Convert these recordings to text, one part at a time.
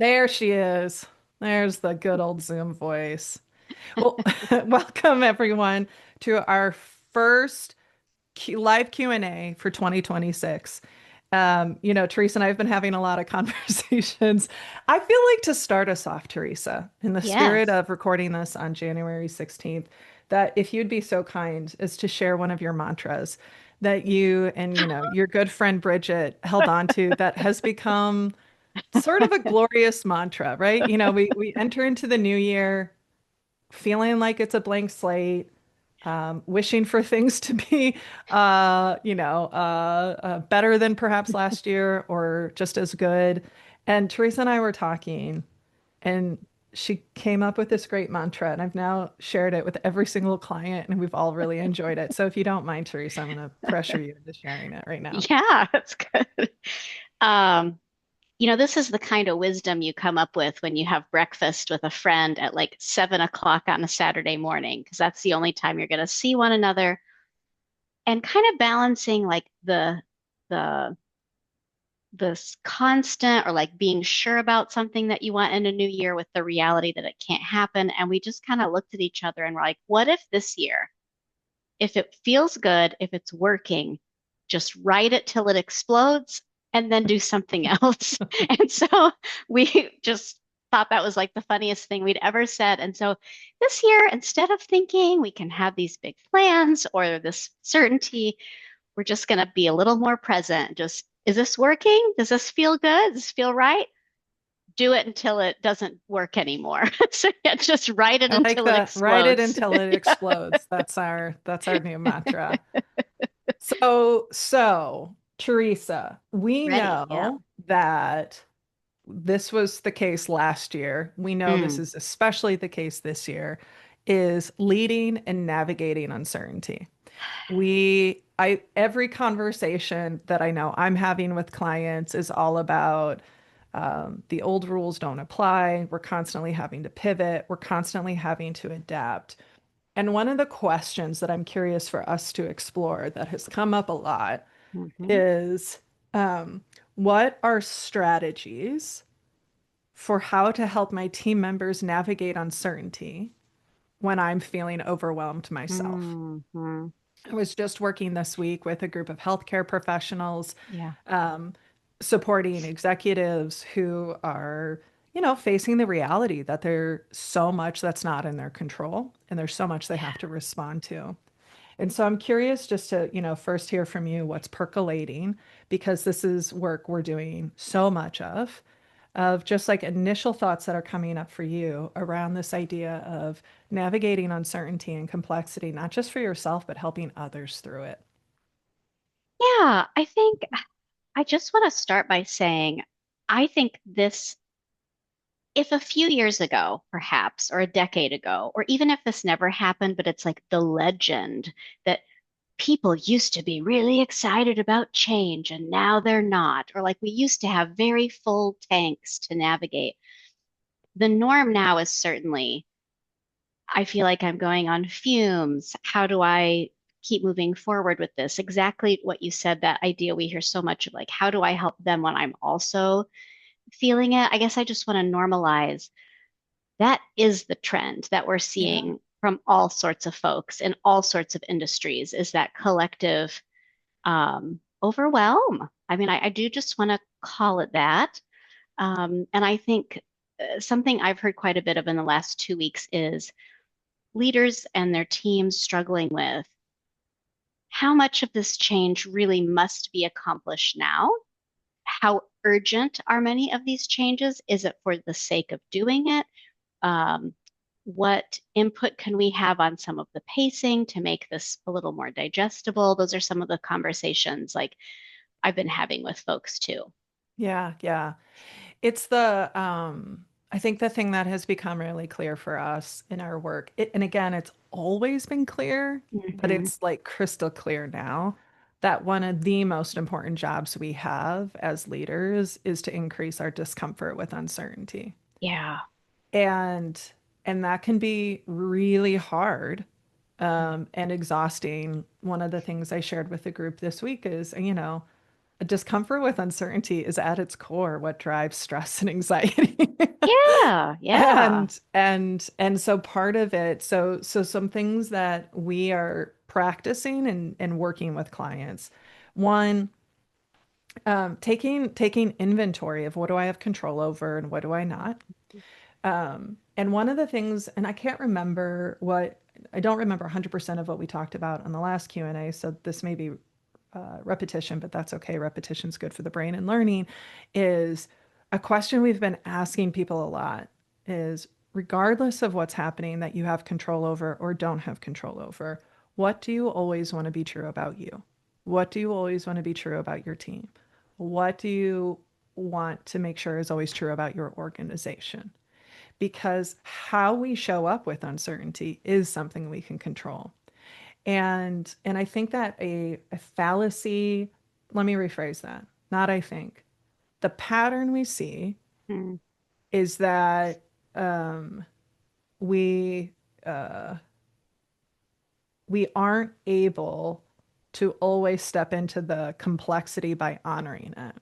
There she is. There's the good old Zoom voice. Well, welcome everyone to our first live Q&A for 2026. Teresa and I have been having a lot of conversations. I feel like to start us off, Teresa, in the spirit Yes. of recording this on January 16th, that if you'd be so kind as to share one of your mantras that you and, your good friend Bridget held on to that has become sort of a glorious mantra, right? We enter into the new year feeling like it's a blank slate, wishing for things to be, better than perhaps last year or just as good. And Teresa and I were talking, and she came up with this great mantra, and I've now shared it with every single client, and we've all really enjoyed it. So if you don't mind, Teresa, I'm going to pressure you into sharing it right now. Yeah, that's good. Um, this is the kind of wisdom you come up with when you have breakfast with a friend at like 7 o'clock on a Saturday morning, because that's the only time you're going to see one another and kind of balancing like the this constant or like being sure about something that you want in a new year with the reality that it can't happen. And we just kind of looked at each other and we're like, what if this year, if it feels good, if it's working, just write it till it explodes and then do something else. And so we just thought that was like the funniest thing we'd ever said. And so this year, instead of thinking we can have these big plans or this certainty, we're just going to be a little more present. Just, is this working? Does this feel good? Does this feel right? Do it until it doesn't work anymore. So yeah, just write it I like until it that. Write it explodes. until it explodes. That's our new mantra. So, Teresa, we Ready? Yeah. know that this was the case last year. We know this Mm. is especially the case this year, is leading and navigating uncertainty. Every conversation that I know I'm having with clients is all about the old rules don't apply. We're constantly having to pivot. We're constantly having to adapt. And one of the questions that I'm curious for us to explore that has come up a lot Hmm. is what are strategies for how to help my team members navigate uncertainty when I'm feeling overwhelmed myself? Hmm. I was just working this week with a group of healthcare professionals, Yeah. um, supporting executives who are, facing the reality that there's so much that's not in their control and there's so much they have to respond to. And so I'm curious just to, first hear from you what's percolating, because this is work we're doing so much of just like initial thoughts that are coming up for you around this idea of navigating uncertainty and complexity, not just for yourself, but helping others through it. Yeah, I think I just want to start by saying I think this, if a few years ago, perhaps, or a decade ago, or even if this never happened, but it's like the legend that people used to be really excited about change and now they're not, or like we used to have very full tanks to navigate. The norm now is certainly, I feel like I'm going on fumes. How do I keep moving forward with this? Exactly what you said, that idea we hear so much of, like, how do I help them when I'm also feeling it? I guess I just want to normalize that is the trend that we're Yeah. seeing from all sorts of folks in all sorts of industries, is that collective overwhelm. I mean, I do just want to call it that. And I think something I've heard quite a bit of in the last 2 weeks is leaders and their teams struggling with how much of this change really must be accomplished now. How urgent are many of these changes? Is it for the sake of doing it? Um, what input can we have on some of the pacing to make this a little more digestible? Those are some of the conversations like I've been having with folks too. Yeah, yeah. It's I think the thing that has become really clear for us in our work, and again, it's always been clear, but Hmm. it's like crystal clear now that one of the most important jobs we have as leaders is to increase our discomfort with uncertainty. Yeah. And and that can be really hard and exhausting. One of the things I shared with the group this week is, discomfort with uncertainty is at its core what drives stress and anxiety. Yeah, yeah. And so part of it, so some things that we are practicing and working with clients. One, taking inventory of what do I have control over and what do I not. And one of the things, and I don't remember 100% of what we talked about on the last Q&A, so this may be repetition, but that's okay. Repetition's good for the brain and learning is a question we've been asking people a lot is regardless of what's happening that you have control over or don't have control over, what do you always want to be true about you? What do you always want to be true about your team? What do you want to make sure is always true about your organization? Because how we show up with uncertainty is something we can control. And I think that a fallacy, let me rephrase that. Not I think. The pattern we see Mm, is that um, we uh, we aren't able to always step into the complexity by honoring it.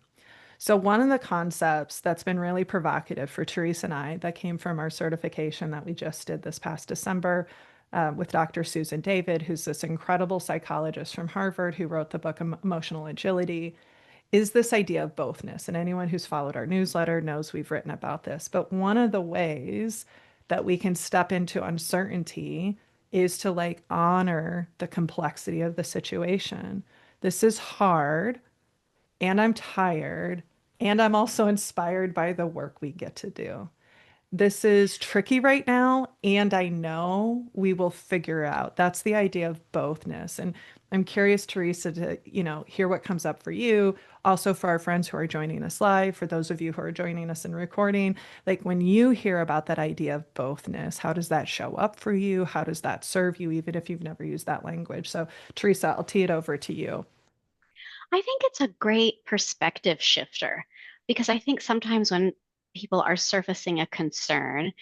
So one of the concepts that's been really provocative for Teresa and I that came from our certification that we just did this past December with Dr. Susan David, who's this incredible psychologist from Harvard who wrote the book Emotional Agility, is this idea of bothness. And anyone who's followed our newsletter knows we've written about this. But one of the ways that we can step into uncertainty is to like honor the complexity of the situation. This is hard and I'm tired, and I'm also inspired by the work we get to do. This is tricky right now, and I know we will figure out. That's the idea of bothness. And I'm curious, Teresa, to, hear what comes up for you. Also for our friends who are joining us live, for those of you who are joining us in recording, like when you hear about that idea of bothness, how does that show up for you? How does that serve you, even if you've never used that language? So, Teresa, I'll tee it over to you. I think it's a great perspective shifter because I think sometimes when people are surfacing a concern,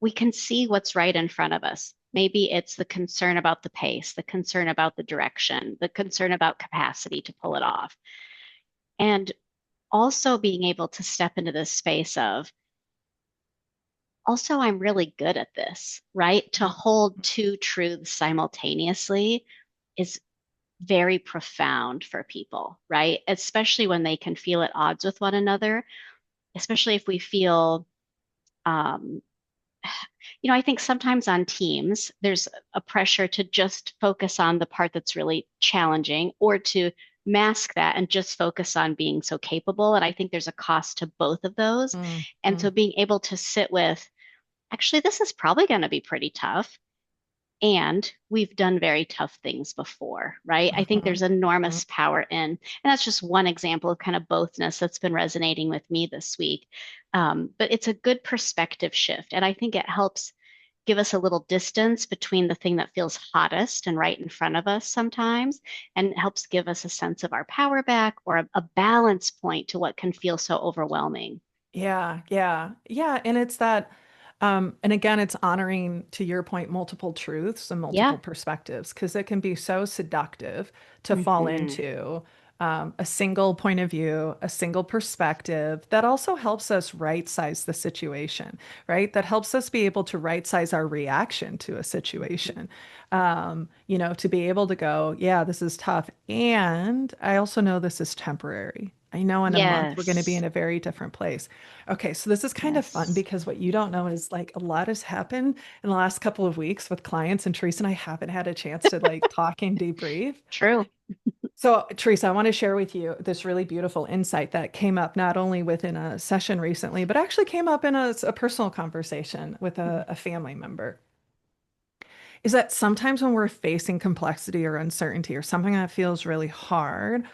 we can see what's right in front of us. Maybe it's the concern about the pace, the concern about the direction, the concern about capacity to pull it off. And also being able to step into this space of, also, I'm really good at this, right? To hold two truths simultaneously is very profound for people, right? Especially when they can feel at odds with one another, especially if we feel, um, I think sometimes on teams, there's a pressure to just focus on the part that's really challenging or to mask that and just focus on being so capable. And I think there's a cost to both of those. Mm, And so mm, being able to sit with, actually, this is probably going to be pretty tough. And we've done very tough things before, right? I think mhm, there's mhm. enormous power and that's just one example of kind of bothness that's been resonating with me this week. But it's a good perspective shift. And I think it helps give us a little distance between the thing that feels hottest and right in front of us sometimes, and it helps give us a sense of our power back or a balance point to what can feel so overwhelming. Yeah, yeah, yeah. And it's that, and again, it's honoring, to your point, multiple truths and multiple Yeah. perspectives, because it can be so seductive to fall Hmm. into a single point of view, a single perspective that also helps us right size the situation, right? That helps us be able to right size our reaction to a situation. To be able to go, yeah, this is tough. And I also know this is temporary. I know in a month we're going to be Yes. in a very different place. Okay, so this is kind of fun Yes. because what you don't know is like a lot has happened in the last couple of weeks with clients, and Teresa and I haven't had a chance to like talk and debrief. True. So, Teresa, I want to share with you this really beautiful insight that came up not only within a session recently, but actually came up in a personal conversation with a family member. Is that sometimes when we're facing complexity or uncertainty or something that feels really hard,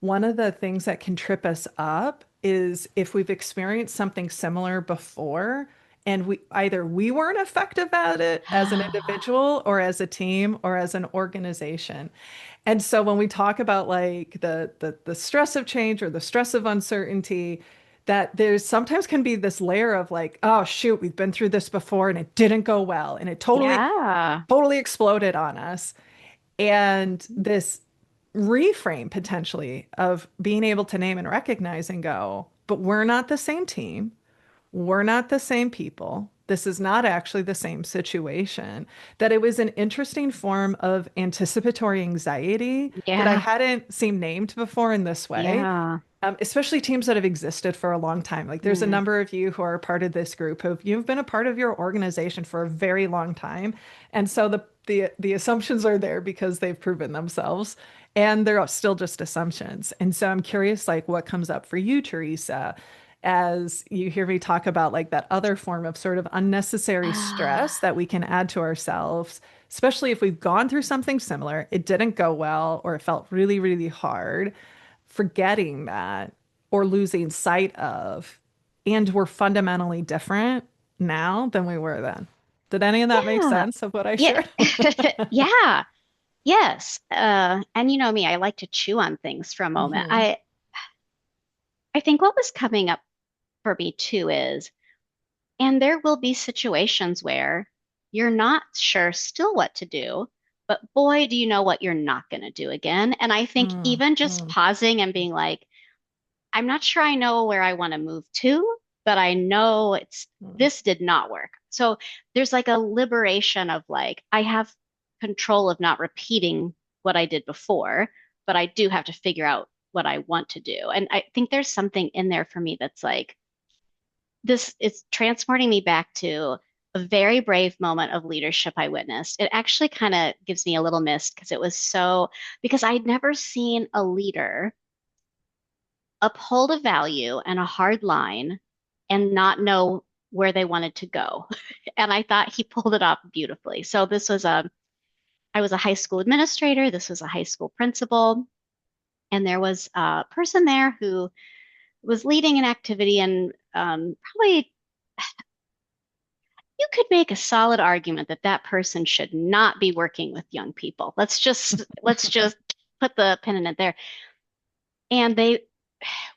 one of the things that can trip us up is if we've experienced something similar before and we weren't effective at it as an individual or as a team or as an organization. And so when we talk about like the stress of change or the stress of uncertainty, that there's sometimes can be this layer of like, oh shoot, we've been through this before and it didn't go well and it totally Yeah. totally exploded on us. And this reframe potentially of being able to name and recognize and go, but we're not the same team. We're not the same people. This is not actually the same situation. That it was an interesting form of anticipatory anxiety that I Yeah. hadn't seen named before in this way. Yeah. Especially teams that have existed for a long time. Like there's a Mm. number of you who are part of this group who you've been a part of your organization for a very long time. And so the assumptions are there because they've proven themselves and they're still just assumptions. And so I'm curious like what comes up for you, Teresa, as you hear me talk about like that other form of sort of unnecessary stress Ah, that we can add to ourselves, especially if we've gone through something similar, it didn't go well, or it felt really, really hard, forgetting that or losing sight of, and we're fundamentally different now than we were then. Did any of that make yeah. sense of what I Yeah. shared? Yeah. Yes. And you know me, I like to chew on things for a moment. Hmm. I think what was coming up for me too is, and there will be situations where you're not sure still what to do, but boy, do you know what you're not going to do again. And I think Mm, even just mm, pausing and being like, I'm not sure I know where I want to move to, but I know mm, this did not work. So there's like a liberation of like, I have control of not repeating what I did before, but I do have to figure out what I want to do. And I think there's something in there for me that's like, this is transporting me back to a very brave moment of leadership I witnessed. It actually kind of gives me a little mist because it was so, because I'd never seen a leader uphold a value and a hard line and not know where they wanted to go. And I thought he pulled it off beautifully. So I was a high school administrator, this was a high school principal, and there was a person there who was leading an activity and probably you could make a solid argument that that person should not be working with young people. Let's just put the pin in it there. And they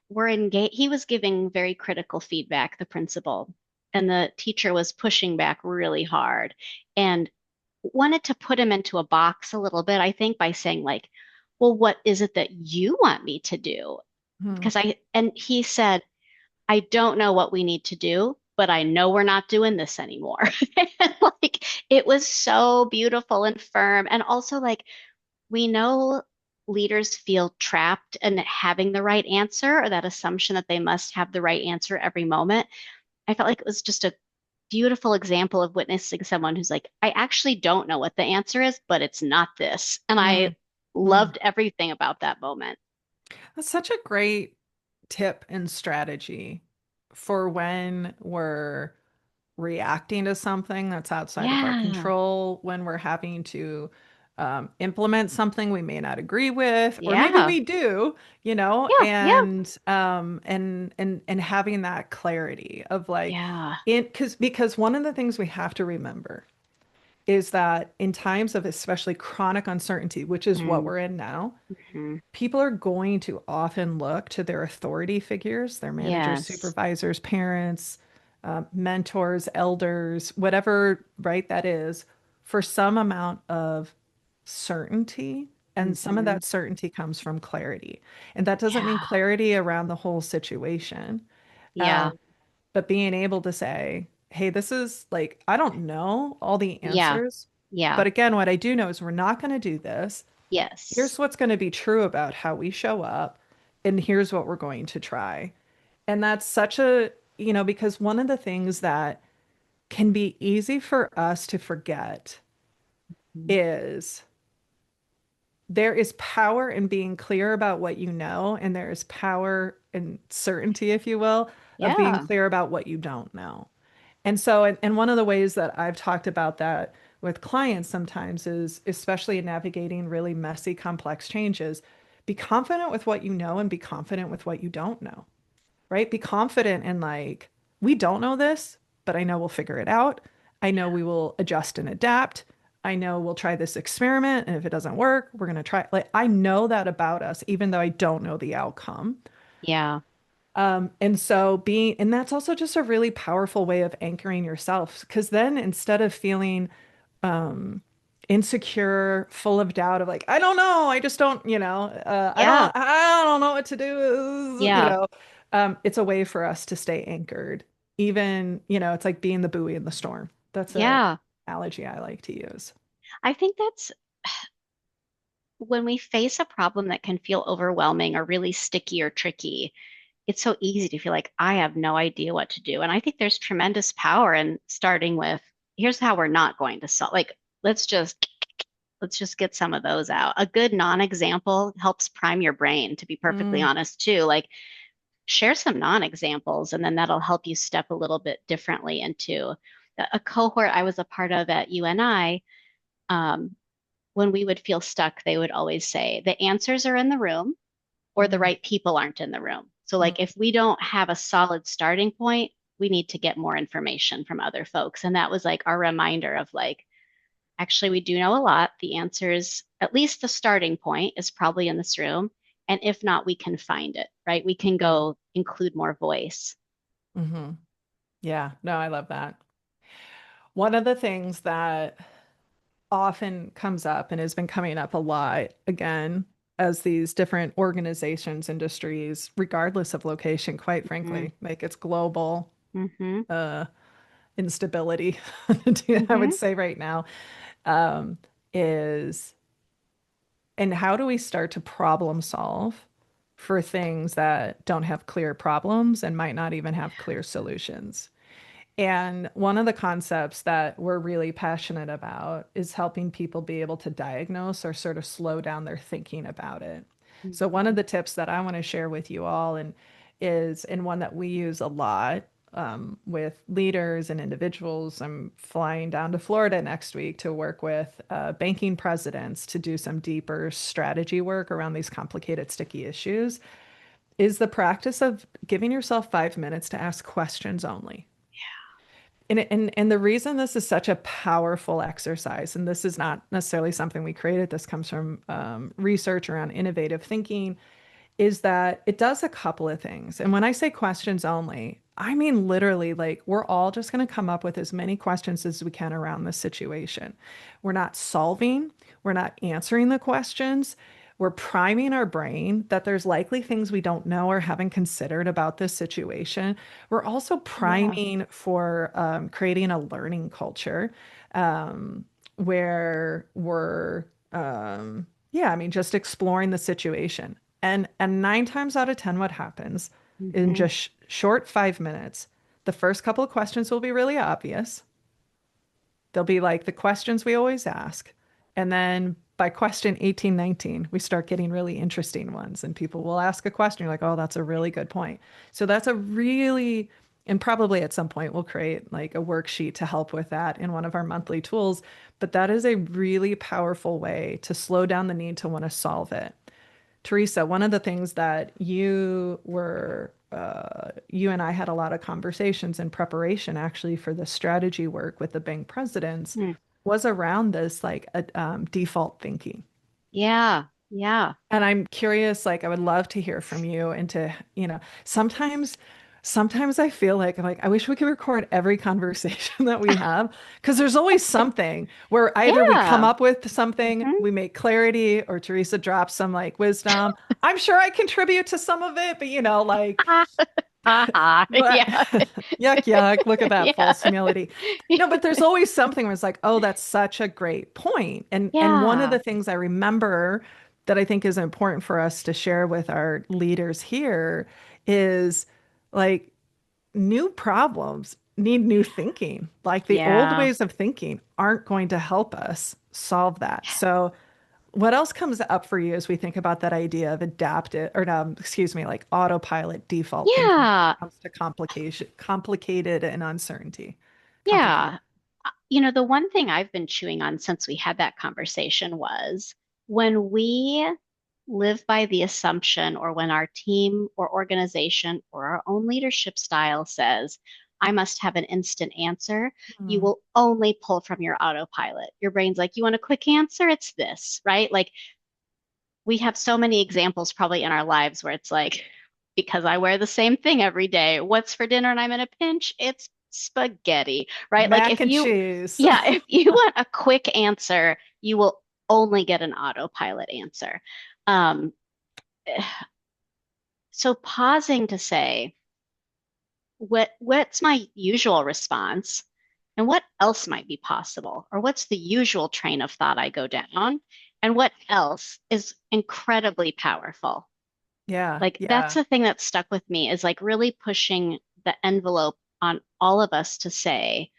were engaged. He was giving very critical feedback, the principal, and the teacher was pushing back really hard and wanted to put him into a box a little bit, I think, by saying, like, well, what is it that you want me to do? mm, And he said, I don't know what we need to do, but I know we're not doing this anymore. Like, it was so beautiful and firm. And also, like, we know leaders feel trapped in having the right answer or that assumption that they must have the right answer every moment. I felt like it was just a beautiful example of witnessing someone who's like, I actually don't know what the answer is, but it's not this. And I mm, mm. loved everything about that moment. That's such a great tip and strategy for when we're reacting to something that's outside of our Yeah. control, when we're having to implement something we may not agree with, or maybe Yeah. we do, you know, Yeah. Yeah. and having that clarity of like Yeah. because one of the things we have to remember is that in times of especially chronic uncertainty, which is what Mm, we're in now, mhm. people are going to often look to their authority figures, their managers, Yes. supervisors, parents, mentors, elders, whatever, right, that is, for some amount of certainty. And some of Hmm. that certainty comes from clarity. And that doesn't mean Yeah. clarity around the whole situation, Yeah. but being able to say, hey, this is like, I don't know all the Yeah. answers. Yeah. But again, what I do know is we're not going to do this. Yes. Here's what's going to be true about how we show up, and here's what we're going to try. And that's such a, because one of the things that can be easy for us to forget Mhm. is there is power in being clear about what you know, and there is power and certainty, if you will, of being Yeah. clear about what you don't know. And so, and one of the ways that I've talked about that with clients sometimes is, especially in navigating really messy, complex changes, be confident with what you know and be confident with what you don't know, right? Be confident in like, we don't know this, but I know we'll figure it out. I know we will adjust and adapt. I know we'll try this experiment. And if it doesn't work, we're going to try. Like, I know that about us, even though I don't know the outcome. Yeah. And so and that's also just a really powerful way of anchoring yourself. Because then instead of feeling insecure, full of doubt of like, I don't know, I just don't, Yeah. I don't know what to do, Yeah. it's a way for us to stay anchored. Even, it's like being the buoy in the storm. That's a Yeah. analogy I like to use. I think that's when we face a problem that can feel overwhelming or really sticky or tricky, it's so easy to feel like I have no idea what to do. And I think there's tremendous power in starting with, here's how we're not going to solve. Like, let's just let's just get some of those out. A good non-example helps prime your brain, to be perfectly Mm, honest, too. Like, share some non-examples, and then that'll help you step a little bit differently into a cohort I was a part of at UNI. Um, when we would feel stuck, they would always say, the answers are in the room or the mm, right people aren't in the room. So, mm, like, if we don't have a solid starting point, we need to get more information from other folks. And that was like our reminder of like, actually, we do know a lot. The answers, at least the starting point, is probably in this room. And if not, we can find it, right? We can mm, go include more voice. hmm. Yeah, no, I love that. One of the things that often comes up and has been coming up a lot again as these different organizations, industries, regardless of location, quite Hmm. frankly, like it's global Hmm. uh, instability, I would Hmm. say right now, um, is and how do we start to problem solve for things that don't have clear problems and might not even have clear solutions? And one of the concepts that we're really passionate about is helping people be able to diagnose or sort of slow down their thinking about it. So one of Hmm. the tips that I want to share with you all and one that we use a lot with leaders and individuals. I'm flying down to Florida next week to work with banking presidents to do some deeper strategy work around these complicated, sticky issues. Is the practice of giving yourself 5 minutes to ask questions only. And the reason this is such a powerful exercise, and this is not necessarily something we created, this comes from research around innovative thinking, is that it does a couple of things. And when I say questions only, I mean literally like we're all just going to come up with as many questions as we can around this situation. We're not solving, we're not answering the questions. We're priming our brain that there's likely things we don't know or haven't considered about this situation. We're also Yeah. priming for creating a learning culture um, where we're, yeah, I mean, just exploring the situation. And 9 times out of 10, what happens in Hmm. just short 5 minutes, the first couple of questions will be really obvious. They'll be like the questions we always ask. And then by question 18, 19, we start getting really interesting ones. And people will ask a question. You're like, oh, that's a really good point. So that's a really, and probably at some point we'll create like a worksheet to help with that in one of our monthly tools. But that is a really powerful way to slow down the need to want to solve it. Teresa, one of the things that you and I had a lot of conversations in preparation actually for the strategy work with the bank presidents Hmm. was around this like default thinking. Yeah. Yeah. And I'm curious, like I would love to hear from you and to, sometimes I feel like I'm like, I wish we could record every conversation that we have because there's always something where either we come Yeah. up with something, Hmm. we make clarity, or Teresa drops some like wisdom. I'm sure I contribute to some of it, but like but Yeah. yuck, yuck. Look at that Yeah. false humility. No, but there's always something where it's like, oh, that's such a great point. And one of Yeah. the things I remember that I think is important for us to share with our leaders here is like new problems need new thinking. Like the old Yeah. ways of thinking aren't going to help us solve that. So what else comes up for you as we think about that idea of adaptive or no, excuse me, like autopilot default thinking when Yeah. it comes to complicated and uncertainty? Complicated. Yeah. The one thing I've been chewing on since we had that conversation was when we live by the assumption, or when our team or organization or our own leadership style says, I must have an instant answer, you Mm, will only pull from your autopilot. Your brain's like, you want a quick answer? It's this, right? Like, we have so many examples probably in our lives where it's like, because I wear the same thing every day. What's for dinner and I'm in a pinch? It's spaghetti, right? Like mac if and you, cheese. yeah, if you want a quick answer, you will only get an autopilot answer. Um, so pausing to say, what's my usual response? And what else might be possible? Or what's the usual train of thought I go down? And what else is incredibly powerful? Yeah. Like that's Yeah. the thing that stuck with me is like really pushing the envelope on all of us to say,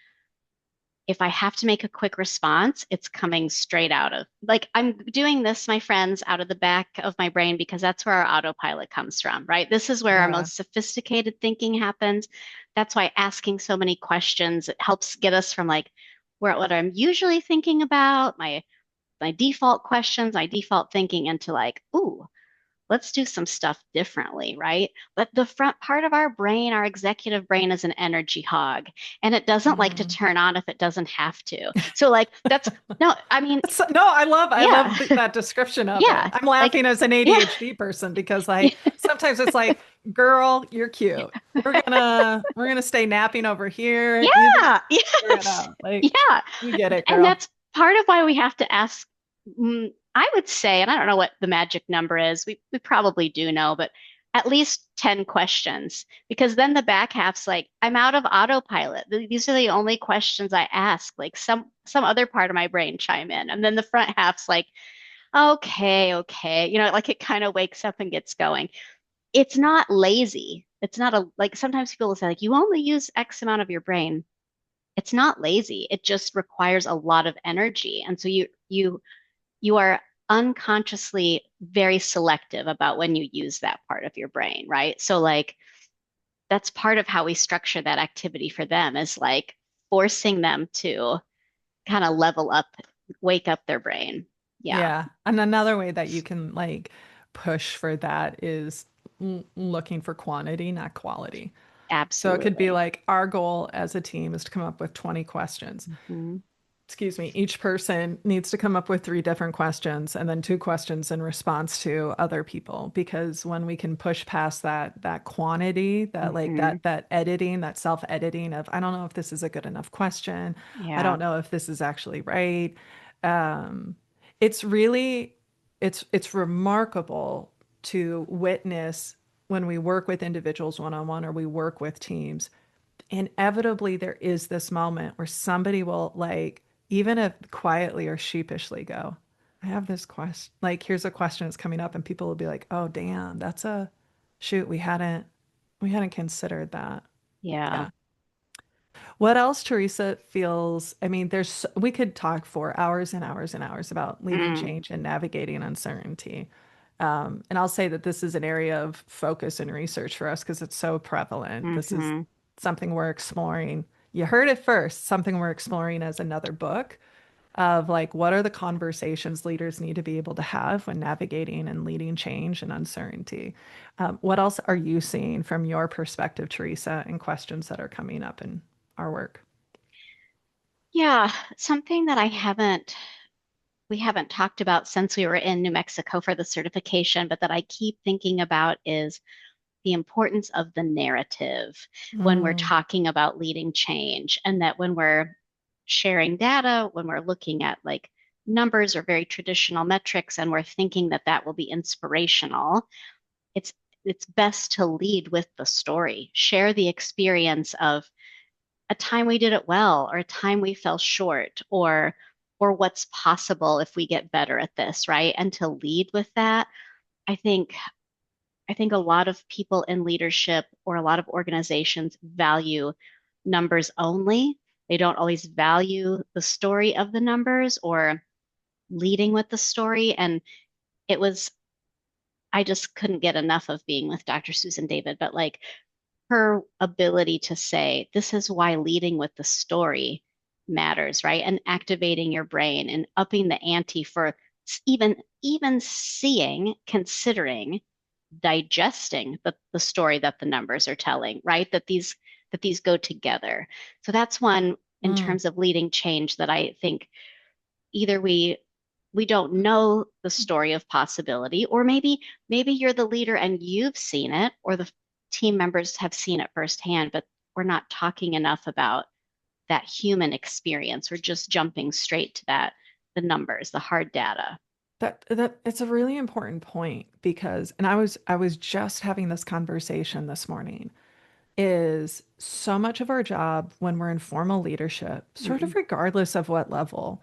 if I have to make a quick response, it's coming straight out of like I'm doing this, my friends, out of the back of my brain because that's where our autopilot comes from, right? This is where our Yeah. most sophisticated thinking happens. That's why asking so many questions, it helps get us from like where what I'm usually thinking about, my default questions, my default thinking into like, ooh, let's do some stuff differently, right? But the front part of our brain, our executive brain, is an energy hog, and it doesn't like to Mhm. turn on if it doesn't have to. So, like, that's no, I mean, No, I yeah, love that description of it. yeah, I'm like, laughing as an yeah, ADHD person because like sometimes it's like, girl, you're cute. We're gonna stay napping over here. You just yeah, figure it yes, out. Like, yeah. you get it, And girl. that's part of why we have to ask. I would say, and I don't know what the magic number is. We probably do know, but at least 10 questions, because then the back half's like, I'm out of autopilot. These are the only questions I ask. Like some other part of my brain chime in, and then the front half's like, okay, okay, like it kind of wakes up and gets going. It's not lazy. It's not a like sometimes people will say like you only use X amount of your brain. It's not lazy. It just requires a lot of energy. And so you are unconsciously very selective about when you use that part of your brain, right? So like that's part of how we structure that activity for them is like forcing them to kind of level up, wake up their brain. Yeah, Yeah. And another way that you can like push for that is looking for quantity, not quality. So it could be absolutely. like our goal as a team is to come up with 20 questions. Mhm. Excuse me, each person needs to come up with three different questions and then two questions in response to other people. Because when we can push past that quantity, that like Mhm. that editing, that self-editing of I don't know if this is a good enough question. I Yeah, don't know if this is actually right. Um, it's really it's remarkable to witness when we work with individuals one-on-one or we work with teams inevitably there is this moment where somebody will like even if quietly or sheepishly go, I have this question, like here's a question that's coming up and people will be like, oh damn, that's a shoot, we hadn't considered that. yeah. Yeah. What else, Teresa, feels, I mean, we could talk for hours and hours and hours about leading Mm. change and navigating uncertainty. And I'll say that this is an area of focus and research for us because it's so prevalent. This is Hmm. something we're exploring. You heard it first, something we're exploring as another book of like, what are the conversations leaders need to be able to have when navigating and leading change and uncertainty? What else are you seeing from your perspective, Teresa, and questions that are coming up in our work? Yeah, something that we haven't talked about since we were in New Mexico for the certification, but that I keep thinking about is the importance of the narrative when we're Mm, talking about leading change, and that when we're sharing data, when we're looking at like numbers or very traditional metrics, and we're thinking that that will be inspirational, it's it's best to lead with the story. Share the experience of a time we did it well or a time we fell short or what's possible if we get better at this, right? And to lead with that, I think I think a lot of people in leadership or a lot of organizations value numbers only. They don't always value the story of the numbers or leading with the story. And it was, I just couldn't get enough of being with Dr. Susan David, but like her ability to say, this is why leading with the story matters, right? And activating your brain and upping the ante for even seeing, considering, digesting the story that the numbers are telling, right? That these go together. So that's one in mm, terms of leading change that I think either we don't know the story of possibility, or maybe you're the leader and you've seen it, or the team members have seen it firsthand, but we're not talking enough about that human experience. We're just jumping straight to the numbers, the hard data. That it's a really important point because, and I was just having this conversation this morning, is so much of our job when we're in formal leadership, sort Mm-hmm. of regardless of what level,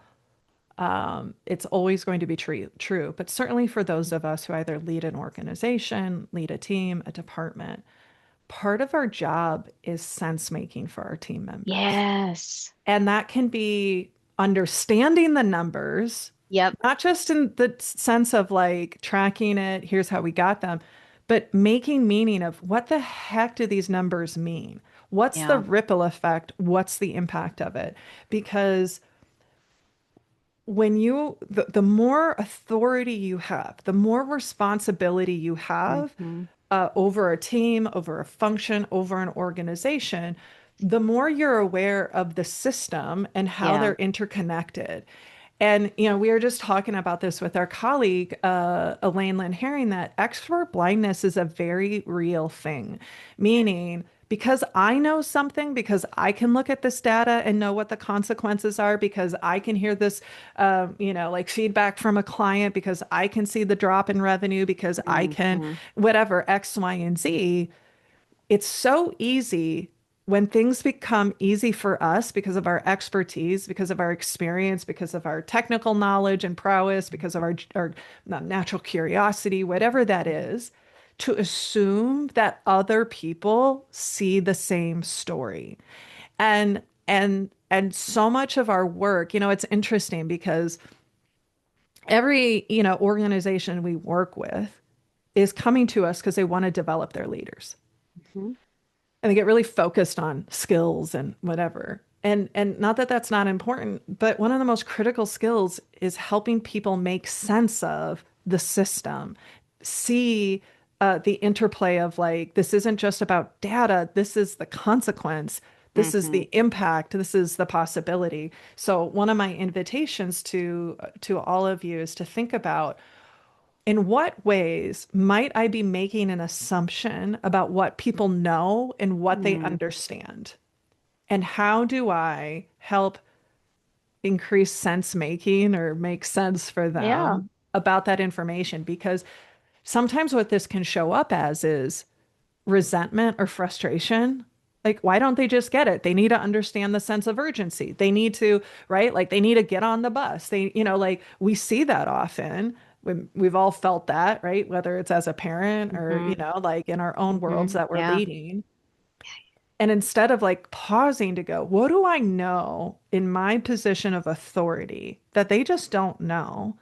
it's always going to be true. But certainly for those of us who either lead an organization, lead a team, a department, part of our job is sense making for our team members. Yes. And that can be understanding the numbers, Yep. not just in the sense of like tracking it, here's how we got them, but making meaning of what the heck do these numbers mean? What's the Yeah. ripple effect? What's the impact of it? Because the more authority you have, the more responsibility you have Mm-hmm. over a team, over a function, over an organization, the more you're aware of the system and how Yeah. they're interconnected. And, we were just talking about this with our colleague, Elaine Lynn Herring, that expert blindness is a very real thing, meaning because I know something, because I can look at this data and know what the consequences are, because I can hear this, like feedback from a client, because I can see the drop in revenue, because I can, Mm-hmm. whatever, X, Y, and Z. It's so easy when things become easy for us because of our expertise, because of our experience, because of our technical knowledge and prowess, because of our natural curiosity, whatever that is, to assume that other people see the same story. And so much of our work, it's interesting because every, organization we work with is coming to us because they want to develop their leaders Mm-hmm. and they get really focused on skills and whatever. And not that that's not important, but one of the most critical skills is helping people make sense of the system, see the interplay of like this isn't just about data, this is the consequence, this is Mm-hmm. the impact, this is the possibility. So one of my invitations to all of you is to think about in what ways might I be making an assumption about what people know and what they Mm. understand? And how do I help increase sense making or make sense for Yeah. them about that information? Because sometimes what this can show up as is resentment or frustration. Like, why don't they just get it? They need to understand the sense of urgency. They need to, right? Like, they need to get on the bus. Like we see that often. We've all felt that, right? Whether it's as a parent or, Mm-hmm. like in our own Mm-hmm. worlds that we're Yeah. leading. And instead of like pausing to go, what do I know in my position of authority that they just don't know?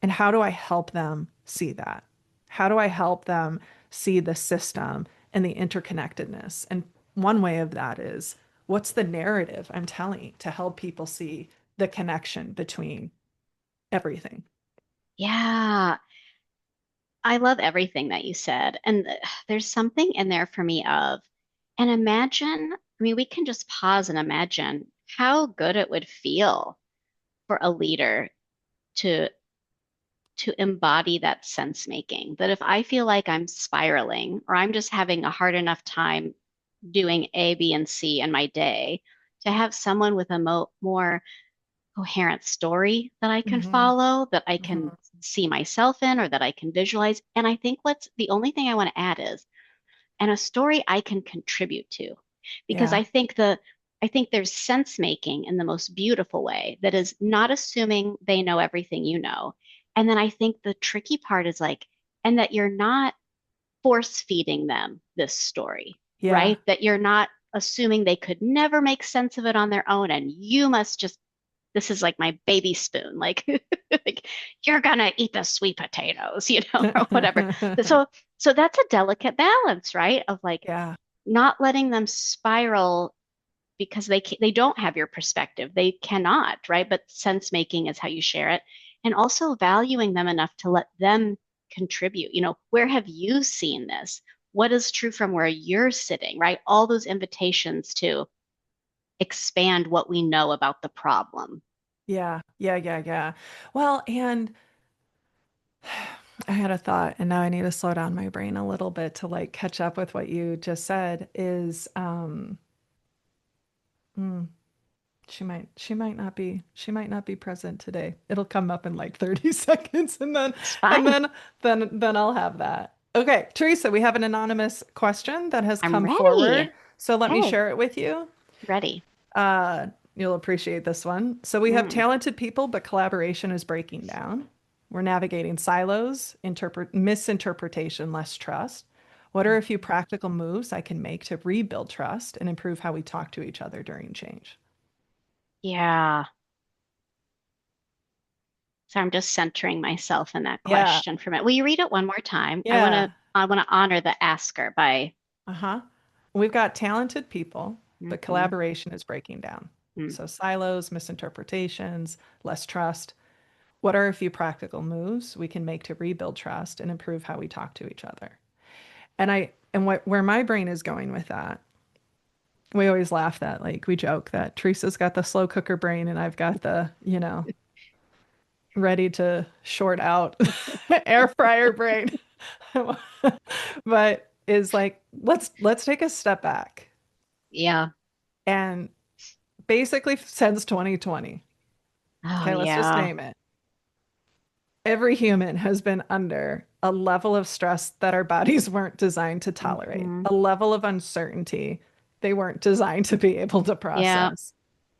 And how do I help them see that? How do I help them see the system and the interconnectedness? And one way of that is what's the narrative I'm telling to help people see the connection between everything? Yeah. I love everything that you said. And there's something in there for me of, and imagine, I mean, we can just pause and imagine how good it would feel for a leader to embody that sense making. That if I feel like I'm spiraling or I'm just having a hard enough time doing A, B, and C in my day, to have someone with a more coherent story that I can Hmm. follow, that I can Hmm. see myself in, or that I can visualize. And I think what's the only thing I want to add is, and a story I can contribute to, because Yeah. I think there's sense making in the most beautiful way that is not assuming they know everything you know. And then I think the tricky part is like, and that you're not force feeding them this story, Yeah. right? That you're not assuming they could never make sense of it on their own and you must just this is like my baby spoon like, like you're gonna eat the sweet potatoes, or whatever. So so that's a delicate balance, right, of like Yeah. not letting them spiral because they don't have your perspective, they cannot, right? But sense making is how you share it, and also valuing them enough to let them contribute. Where have you seen this? What is true from where you're sitting, right? All those invitations to expand what we know about the problem. Yeah. Yeah. Yeah. Yeah. Well, and I had a thought, and now I need to slow down my brain a little bit to like catch up with what you just said is she might not be present today. It'll come up in like 30 seconds It's and fine. then I'll have that. Okay, Teresa, we have an anonymous question that has I'm come ready. forward. So let me Okay, share it with you. ready. You'll appreciate this one. So we have Mm, talented people, but collaboration is breaking down. We're navigating silos, misinterpretation, less trust. What are a few practical moves I can make to rebuild trust and improve how we talk to each other during change? yeah. So I'm just centering myself in that Yeah, question for a minute. Will you read it one more time? yeah. I want to honor the asker by Uh-huh. We've got talented people, but mhm, collaboration is breaking down. mm. So silos, misinterpretations, less trust. What are a few practical moves we can make to rebuild trust and improve how we talk to each other? And what where my brain is going with that, we always laugh that like we joke that Teresa's got the slow cooker brain and I've got the, ready to short out air fryer brain. But is like let's take a step back Yeah. and basically since 2020. Oh, Okay, let's just yeah. name it. Every human has been under a level of stress that our bodies weren't designed to tolerate, Hmm. a level of uncertainty they weren't designed to be able to Yeah. process.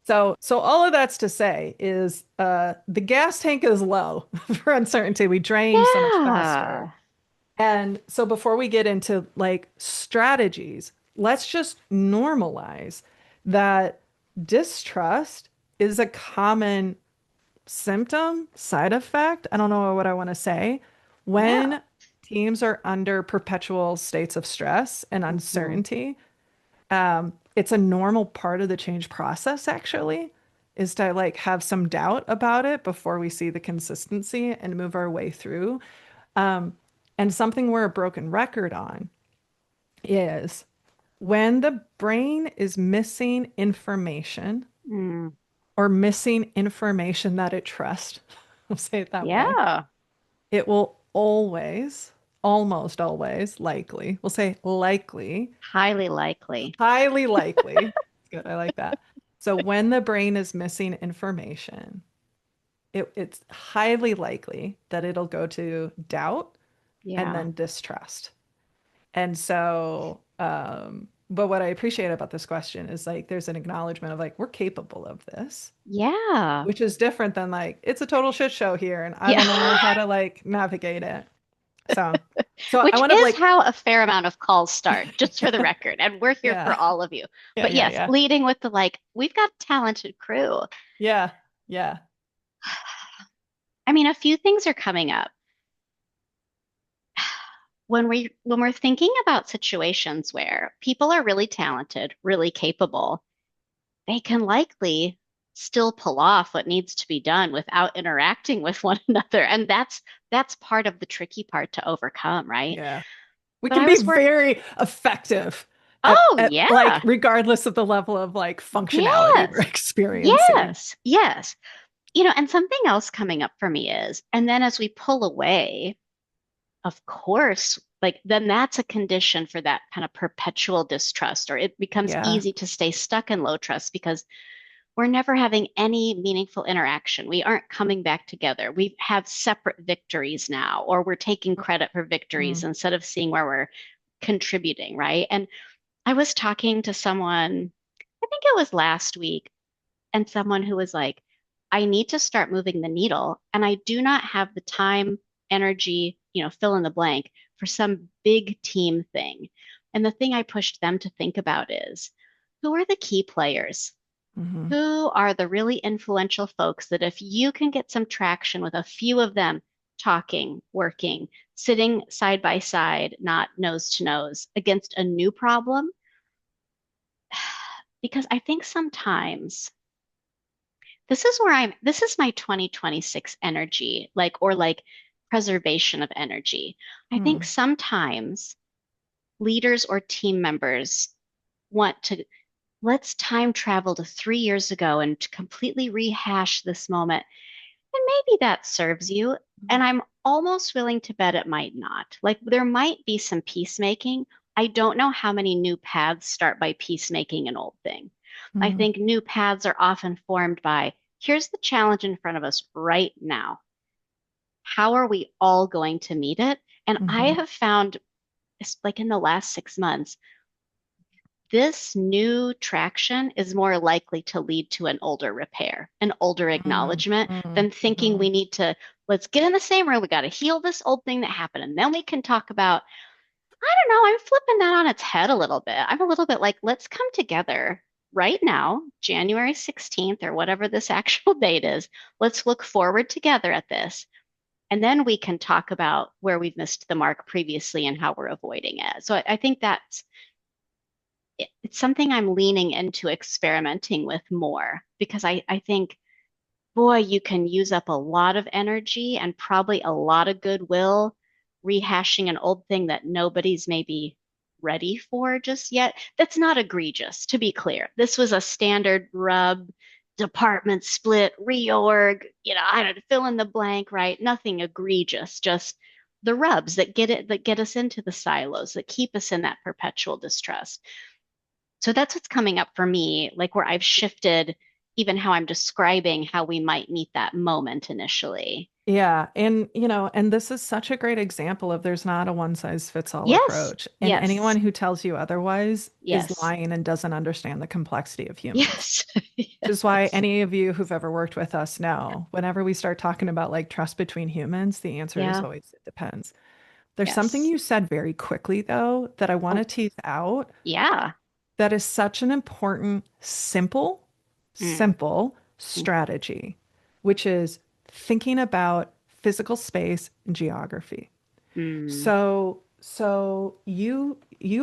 So all of that's to say is the gas tank is low for uncertainty. We drain so much faster. Yeah. And so before we get into like strategies, let's just normalize that distrust is a common symptom, side effect. I don't know what I want to say. Yeah. When teams are under perpetual states of stress and Hmm. uncertainty, it's a normal part of the change process, actually, is to like have some doubt about it before we see the consistency and move our way through. Um, and something we're a broken record on is when the brain is missing information Mm. or missing information that it trusts, I'll say it that way, Yeah. it will always, almost always, likely, we'll say likely, Highly likely. highly likely. It's good. I like that. So when the brain is missing information, it's highly likely that it'll go to doubt and Yeah. then distrust. And so, but what I appreciate about this question is like there's an acknowledgement of like we're capable of this, Yeah. which is different than like it's a total shit show here and I Yeah. don't know how to like navigate it. So, so I Which want to is like, how a fair amount of calls start, just for the record. And we're here for yeah, all of you. yeah, But yeah, yes, yeah, leading with the like, we've got a talented crew. yeah, yeah. I mean, a few things are coming up. When we're thinking about situations where people are really talented, really capable, they can likely still pull off what needs to be done without interacting with one another. And that's part of the tricky part to overcome, right? Yeah. We But can I be was work very effective Oh, at like yeah. regardless of the level of like functionality we're Yes. experiencing. Yes. Yes. And something else coming up for me is, and then as we pull away, of course, like then that's a condition for that kind of perpetual distrust, or it becomes Yeah. easy to stay stuck in low trust because we're never having any meaningful interaction. We aren't coming back together. We have separate victories now, or we're taking credit for victories Mm. instead of seeing where we're contributing, right? And I was talking to someone, I think it was last week, and someone who was like, I need to start moving the needle, and I do not have the time, energy, fill in the blank for some big team thing. And the thing I pushed them to think about is who are the key players? Hmm. Who are the really influential folks that if you can get some traction with a few of them talking, working, sitting side by side, not nose to nose against a new problem? Because I think sometimes this is my 2026 energy, or like preservation of energy. I think Mm. sometimes leaders or team members want to let's time travel to 3 years ago and to completely rehash this moment. And maybe that serves you. And I'm almost willing to bet it might not. Like there might be some peacemaking. I don't know how many new paths start by peacemaking an old thing. I Mm, think new paths are often formed by here's the challenge in front of us right now. How are we all going to meet it? And I mhm, have found, like in the last 6 months, this new traction is more likely to lead to an older repair, an older mm, acknowledgement mm, than thinking mhm. we need to, let's get in the same room. We got to heal this old thing that happened. And then we can talk about, I don't know, I'm flipping that on its head a little bit. I'm a little bit like, let's come together right now, January 16th or whatever this actual date is. Let's look forward together at this. And then we can talk about where we've missed the mark previously and how we're avoiding it. So I think that's it's something I'm leaning into experimenting with more because I think, boy, you can use up a lot of energy and probably a lot of goodwill rehashing an old thing that nobody's maybe ready for just yet. That's not egregious, to be clear. This was a standard rub, department split, reorg, I don't fill in the blank, right? Nothing egregious, just the rubs that get us into the silos, that keep us in that perpetual distrust. So that's what's coming up for me, like where I've shifted even how I'm describing how we might meet that moment initially. Yeah, and and this is such a great example of there's not a one size fits all Yes, approach. And anyone yes, who tells you otherwise is yes, lying and doesn't understand the complexity of humans. yes, Which is why yes. any of you who've ever worked with us know, whenever we start talking about like trust between humans, the answer is Yeah, always it depends. There's something yes. you said very quickly though that I want Oh, to tease out yeah. that is such an important, simple, Mm, simple mhm, strategy, which is thinking about physical space and geography. mm, So you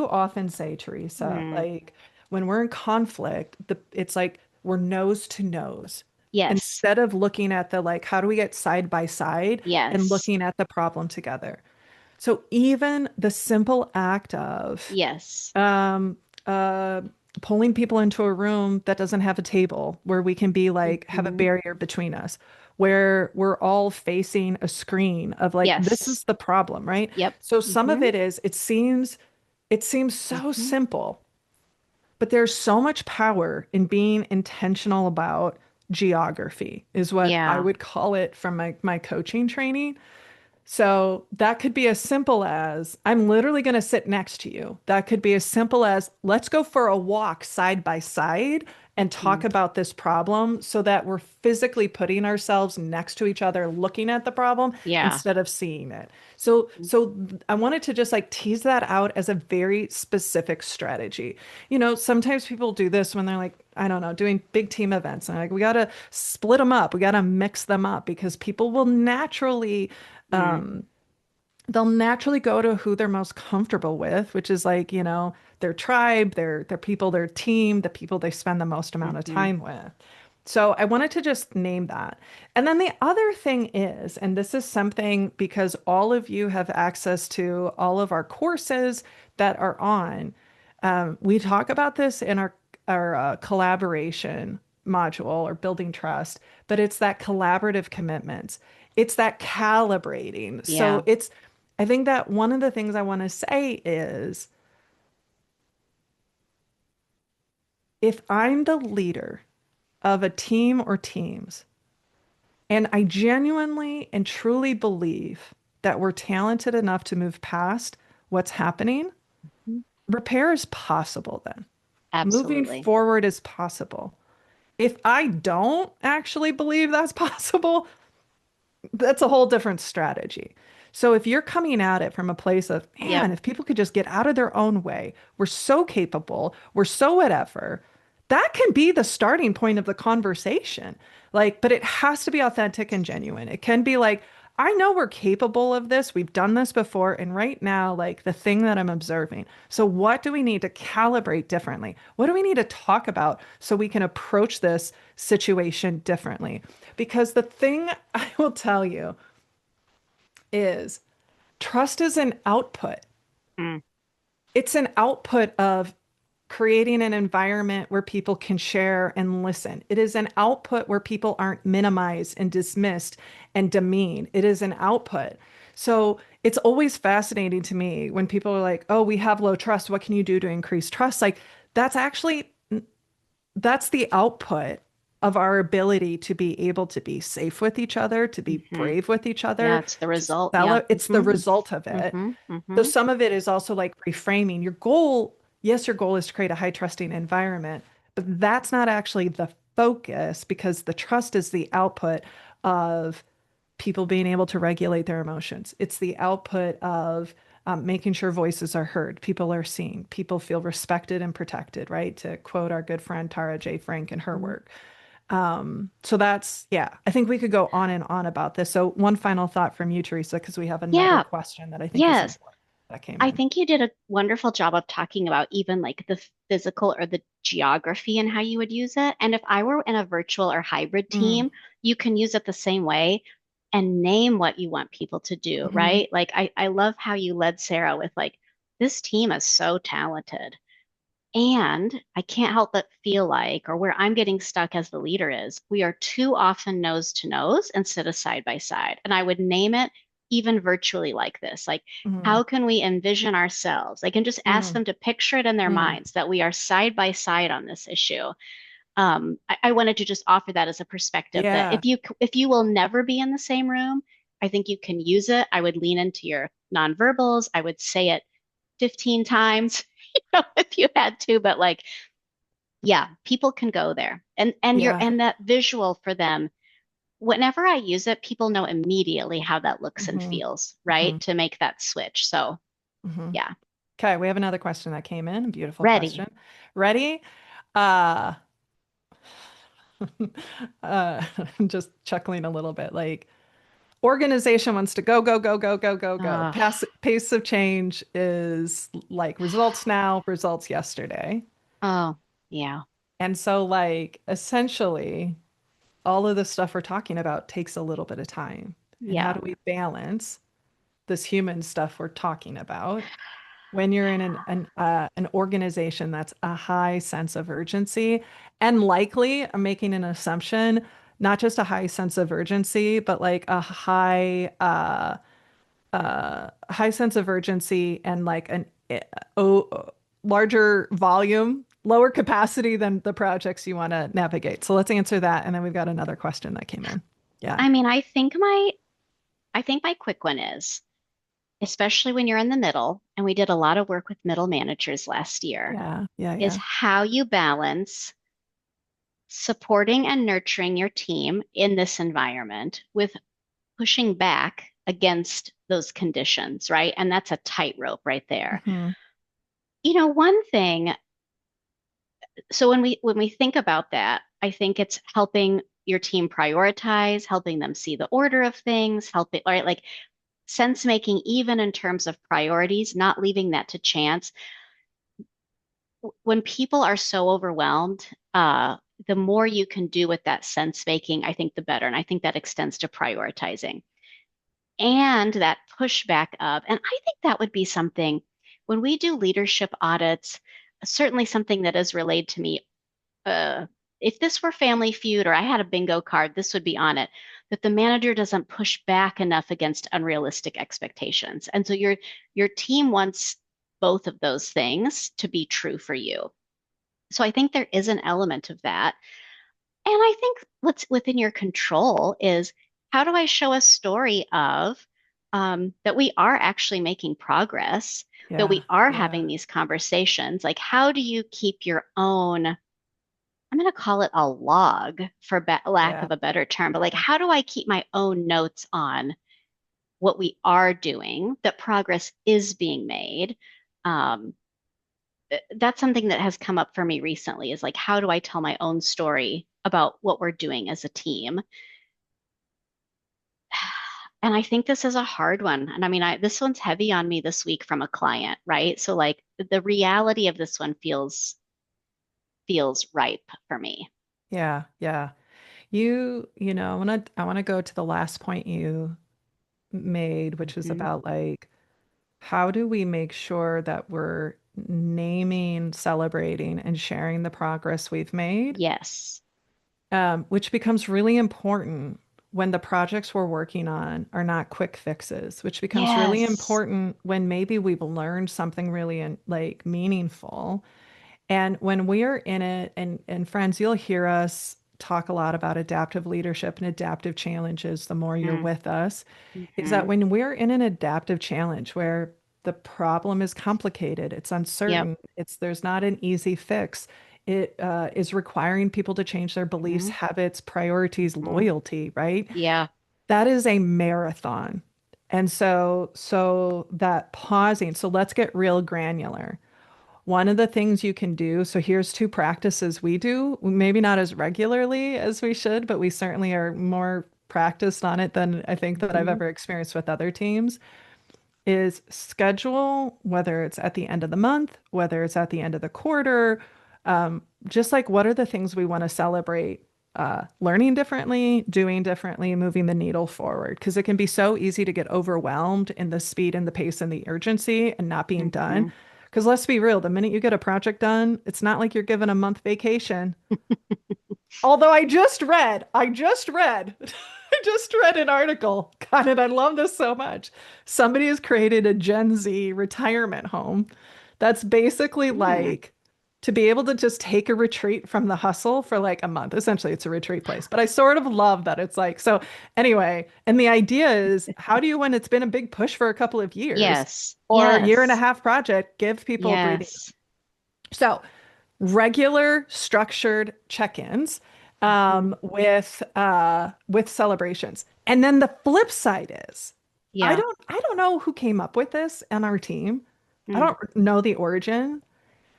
often say, Teresa, mm. like when we're in conflict, it's like we're nose to nose. Yes, Instead of looking at the like, how do we get side by side and yes, looking at the problem together. So even the simple act of yes. um, uh, pulling people into a room that doesn't have a table where we can be like, have a Hmm. barrier between us, where we're all facing a screen of like, this Yes. is the problem, right? Yep. So some of Hmm. it is, it seems so Hmm. simple, but there's so much power in being intentional about geography, is what I Yeah. would call it from my coaching training. So that could be as simple as I'm literally going to sit next to you. That could be as simple as let's go for a walk side by side and talk Mm. about this problem so that we're physically putting ourselves next to each other, looking at the problem Yeah. instead of seeing it. So I wanted to just like tease that out as a very specific strategy. Sometimes people do this when they're like, I don't know, doing big team events. And like, we got to split them up. We got to mix them up because people will naturally Mm. they'll naturally go to who they're most comfortable with, which is like, their tribe, their people, their team, the people they spend the most amount of Hmm. time with. So I wanted to just name that. And then the other thing is, and this is something because all of you have access to all of our courses that are on, we talk about this in our collaboration module or building trust, but it's that collaborative commitment. It's that calibrating. So Yeah. I think that one of the things I want to say is if I'm the leader of a team or teams, and I genuinely and truly believe that we're talented enough to move past what's happening, Mhm. repair is possible then. Moving Absolutely. forward is possible. If I don't actually believe that's possible, that's a whole different strategy. So if you're coming at it from a place of, Yep. man, if people could just get out of their own way, we're so capable, we're so whatever, that can be the starting point of the conversation. Like, but it has to be authentic and genuine. It can be like, I know we're capable of this. We've done this before. And right now, like the thing that I'm observing. So, what do we need to calibrate differently? What do we need to talk about so we can approach this situation differently? Because the thing I will tell you is trust is an output. Mm. It's an output of creating an environment where people can share and listen. It is an output where people aren't minimized and dismissed and demeaned. It is an output. So it's always fascinating to me when people are like, "Oh, we have low trust. What can you do to increase trust?" Like that's actually that's the output of our ability to be able to be safe with each other, to be Hmm. brave with each Yeah, other, it's the to result. sell Yeah. it. It's the Hmm. result of it. Hmm. So Hmm. some of it is also like reframing your goal. Yes, your goal is to create a high trusting environment, but that's not actually the focus because the trust is the output of people being able to regulate their emotions. It's the output of making sure voices are heard, people are seen, people feel respected and protected, right? To quote our good friend Tara J. Frank in her Hmm. work. So that's, yeah, I think we could go on and on about this. So, one final thought from you, Teresa, because we have another Yeah. question that I think is Yes. important that came I in. think you did a wonderful job of talking about even like the physical or the geography and how you would use it. And if I were in a virtual or hybrid Mm, team, you can use it the same way and name what you want people to do, mhm, right? Like I love how you led Sarah with like, this team is so talented. And I can't help but feel like, or where I'm getting stuck as the leader is, we are too often nose to nose instead of side by side. And I would name it even virtually like this. Like, mhm, how can we envision ourselves? I can just ask mm, them to picture it in their mm. minds that we are side by side on this issue. I wanted to just offer that as a perspective that Yeah. if you will never be in the same room, I think you can use it. I would lean into your nonverbals. I would say it 15 times, if you had to, but like, yeah, people can go there. Yeah. And that visual for them, whenever I use it, people know immediately how that looks and Hmm. feels, Hmm. right? To make that switch. So, Hmm. yeah, Okay, we have another question that came in. Beautiful ready. question. Ready? Uh, I'm just chuckling a little bit. Like, organization wants to go, go, go, go, go, go, go. Uh, Pace of change is like results now, results yesterday. oh, yeah, And so, like, essentially, all of the stuff we're talking about takes a little bit of time. And how yeah, do we balance this human stuff we're talking about when you're in an organization that's a high sense of urgency and likely, I'm making an assumption, not just a high sense of urgency, but like a high sense of urgency and like an larger volume, lower capacity than the projects you want to navigate. So let's answer that, and then we've got another question that came in. Yeah, I mean, I think my quick one is, especially when you're in the middle, and we did a lot of work with middle managers last year, yeah, yeah, is yeah. how you balance supporting and nurturing your team in this environment with pushing back against those conditions, right? And that's a tightrope right there. Hmm. One thing, so when we think about that, I think it's helping your team prioritize, helping them see the order of things, helping, right? Like sense making, even in terms of priorities, not leaving that to chance. When people are so overwhelmed, the more you can do with that sense making, I think the better. And I think that extends to prioritizing and that pushback of, and I think that would be something when we do leadership audits, certainly something that is relayed to me. Uh, if this were Family Feud or I had a bingo card, this would be on it. That the manager doesn't push back enough against unrealistic expectations. And so your team wants both of those things to be true for you. So I think there is an element of that. And I think what's within your control is how do I show a story of that we are actually making progress, that Yeah, we are yeah, having these conversations? Like, how do you keep your own, I'm going to call it a log for lack yeah, of a better term, but like, yeah, how do I keep my own notes on what we are doing, that progress is being made? Um, that's something that has come up for me recently is like, how do I tell my own story about what we're doing as a team? And I think this is a hard one. And I mean, this one's heavy on me this week from a client, right? So like the reality of this one feels ripe for me. yeah, yeah. I want to go to the last point you made, which was Hmm. about like how do we make sure that we're naming, celebrating, and sharing the progress we've made, Yes. which becomes really important when the projects we're working on are not quick fixes, which becomes really Yes. important when maybe we've learned something really like meaningful. And when we're in it, and friends, you'll hear us talk a lot about adaptive leadership and adaptive challenges the more you're with us, is that Mm-hmm. when we're in an adaptive challenge where the problem is complicated, it's Yep. uncertain, there's not an easy fix. It is requiring people to change their beliefs, Mm-hmm. habits, priorities, Mm-hmm. loyalty, right? Yeah. That is a marathon. And so that pausing, so let's get real granular. One of the things you can do, so here's two practices we do, maybe not as regularly as we should, but we certainly are more practiced on it than I think that I've Mm-hmm. ever experienced with other teams, is schedule, whether it's at the end of the month, whether it's at the end of the quarter, just like what are the things we want to celebrate, learning differently, doing differently, moving the needle forward. Because it can be so easy to get overwhelmed in the speed and the pace and the urgency and not being done. Mm-hmm. Because let's be real, the minute you get a project done, it's not like you're given a month vacation. Although I just read an article. God, and I love this so much. Somebody has created a Gen Z retirement home that's basically Mm. like to be able to just take a retreat from the hustle for like a month. Essentially, it's a retreat place. But I sort of love that it's like, so anyway, and the idea is how do you, when it's been a big push for a couple of years Yes. or year and a Yes. half project, give people a breathing. Yes. So regular structured check-ins Mm-hmm. with celebrations. And then the flip side is Yeah. I don't know who came up with this on our team. I Mm. don't know the origin,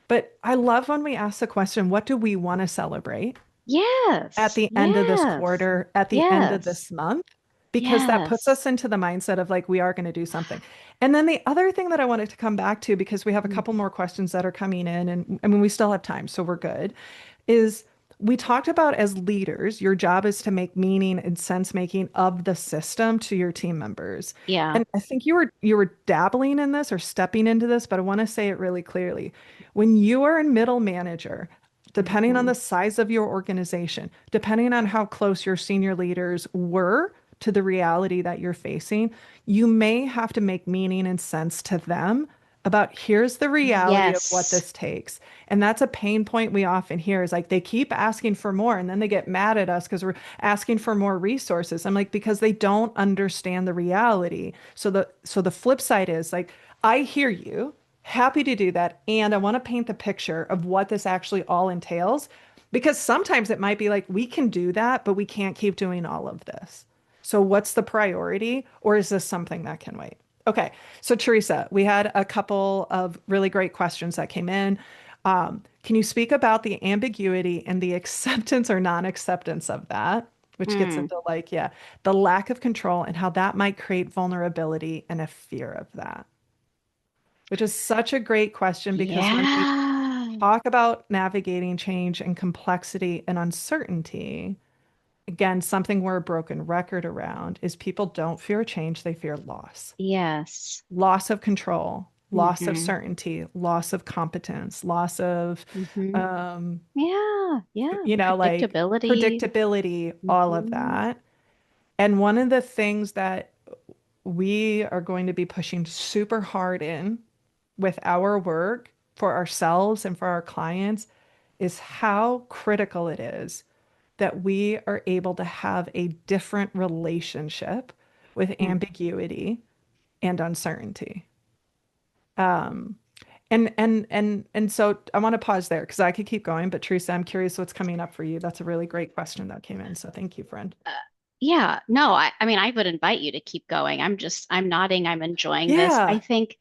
but I love when we ask the question, what do we want to celebrate at Yes. the end of this Yes. quarter, at the end of Yes. this month? Because that puts Yes. us into the mindset of like we are going to do something. And then the other thing that I wanted to come back to, because we have a Mm. couple more questions that are coming in, and I mean, we still have time, so we're good, is we talked about as leaders, your job is to make meaning and sense making of the system to your team members. Yeah. And I think you were dabbling in this or stepping into this, but I want to say it really clearly. When you are a middle manager, depending on Mm-hmm. the size of your organization, depending on how close your senior leaders were to the reality that you're facing, you may have to make meaning and sense to them about here's the reality of what Yes. this takes. And that's a pain point we often hear is like they keep asking for more and then they get mad at us because we're asking for more resources. I'm like, because they don't understand the reality. So the flip side is like, I hear you, happy to do that. And I want to paint the picture of what this actually all entails. Because sometimes it might be like we can do that, but we can't keep doing all of this. So what's the priority? Or is this something that can wait? Okay. So Teresa, we had a couple of really great questions that came in. Can you speak about the ambiguity and the acceptance or non-acceptance of that, which gets Mm. into like, yeah, the lack of control and how that might create vulnerability and a fear of that, which is such a great question because when we Yeah. talk about navigating change and complexity and uncertainty, again, something we're a broken record around is people don't fear change, they fear loss. Yes. Loss of control, loss of Mm-hmm. certainty, loss of competence, loss of, Mm-hmm. um, Yeah. Yeah. like Predictability. predictability, all of Mm-hmm. that. And one of the things that we are going to be pushing super hard in with our work for ourselves and for our clients is how critical it is that we are able to have a different relationship with Mm. ambiguity and uncertainty. Um, and so I want to pause there because I could keep going, but Teresa, I'm curious what's coming up for you. That's a really great question that came in. So thank you, friend. Uh, yeah. No, I mean, I would invite you to keep going. I'm nodding. I'm enjoying this. I Yeah. think,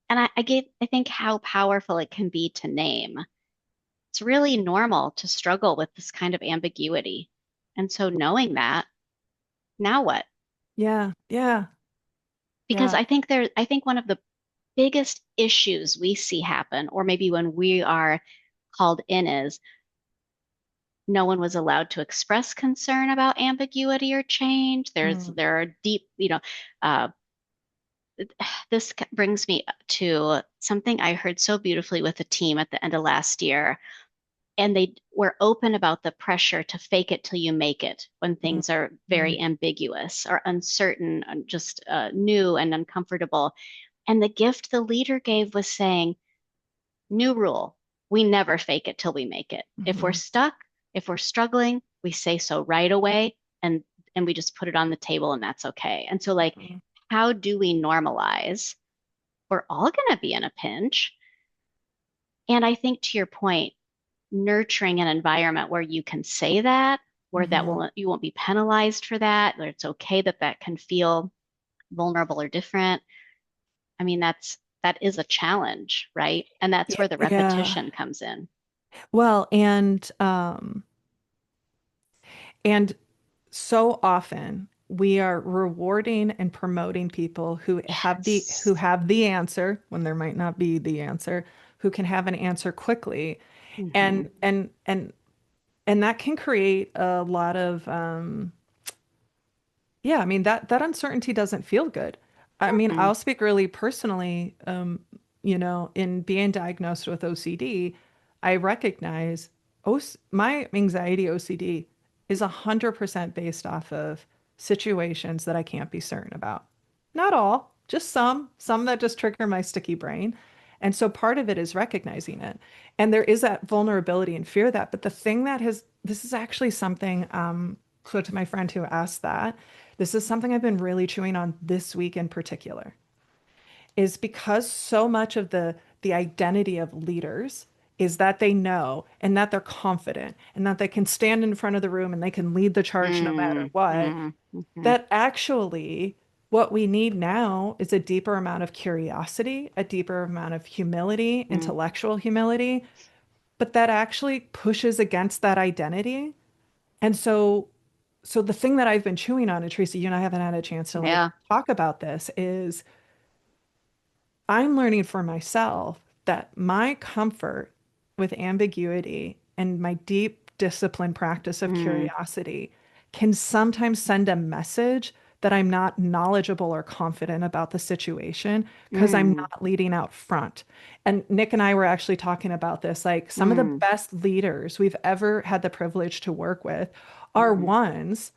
and I think how powerful it can be to name. It's really normal to struggle with this kind of ambiguity. And so knowing that, now what? Yeah. Yeah. Because Yeah. I think one of the biggest issues we see happen, or maybe when we are called in, is no one was allowed to express concern about ambiguity or change. Mm, There are deep, uh, this brings me to something I heard so beautifully with the team at the end of last year. and they were open about the pressure to fake it till you make it when things are Mhm. very ambiguous or uncertain, and just new and uncomfortable. And the gift the leader gave was saying, new rule, we never fake it till we make it. If we're Mhm. stuck, if we're struggling, we say so right away, and we just put it on the table, and that's okay. And so, like, Mhm. how do we normalize? We're all going to be in a pinch. And I think to your point, nurturing an environment where you can say that, where that Mhm. will you won't be penalized for that, where it's okay that that can feel vulnerable or different. I mean, that is a challenge, right? And that's where the Yeah. repetition comes in. Well, and so often we are rewarding and promoting people who Yes. have the answer when there might not be the answer, who can have an answer quickly. Hmm. And that can create a lot of yeah, I mean that uncertainty doesn't feel good. I mean, Mm-mm. I'll speak really personally, in being diagnosed with OCD, I recognize my anxiety OCD is 100% based off of situations that I can't be certain about. Not all, just some that just trigger my sticky brain. And so part of it is recognizing it. And there is that vulnerability and fear of that. But the thing that has, this is actually something, so to my friend who asked that, this is something I've been really chewing on this week in particular, is because so much of the identity of leaders is that they know and that they're confident and that they can stand in front of the room and they can lead the charge no matter Mm, what, mm, mhm, that actually what we need now is a deeper amount of curiosity, a deeper amount of humility, mm. intellectual humility, but that actually pushes against that identity. And so the thing that I've been chewing on, and Teresa, you and I haven't had a chance to like Yeah. talk about this, is I'm learning for myself that my comfort with ambiguity and my deep disciplined practice of Mm, curiosity can sometimes send a message that I'm not knowledgeable or confident about the situation because I'm mm, not leading out front. And Nick and I were actually talking about this. Like some of the mm, best leaders we've ever had the privilege to work with are mm. ones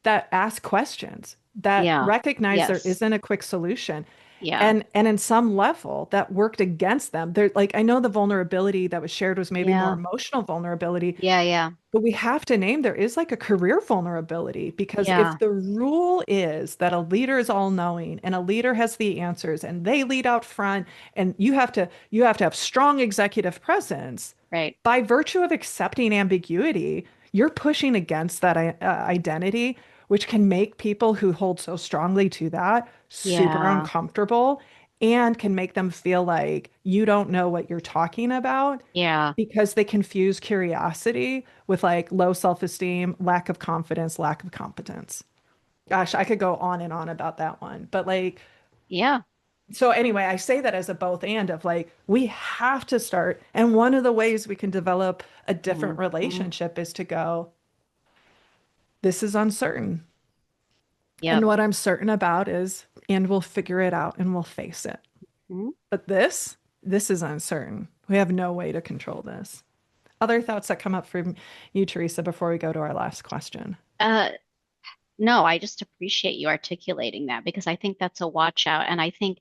that ask questions, that Yeah. recognize there Yes. isn't a quick solution. Yeah. And in some level that worked against them. They're like, I know the vulnerability that was shared was maybe more Yeah. emotional vulnerability, Yeah. Yeah. but we have to name there is like a career vulnerability because if Yeah. the rule is that a leader is all knowing and a leader has the answers and they lead out front and you have to have strong executive presence, Right. by virtue of accepting ambiguity, you're pushing against that identity, which can make people who hold so strongly to that super Yeah. uncomfortable and can make them feel like you don't know what you're talking about Yeah. because they confuse curiosity with like low self-esteem, lack of confidence, lack of competence. Gosh, I could go on and on about that one. But like, Yeah. so anyway, I say that as a both and of like, we have to start. And one of the ways we can develop a different Mm, mm. relationship is to go, this is uncertain. And Yep. what I'm certain about is, and we'll figure it out and we'll face it. Mm. But this is uncertain. We have no way to control this. Other thoughts that come up from you, Teresa, before we go to our last question? Uh, no, I just appreciate you articulating that because I think that's a watch out. And I think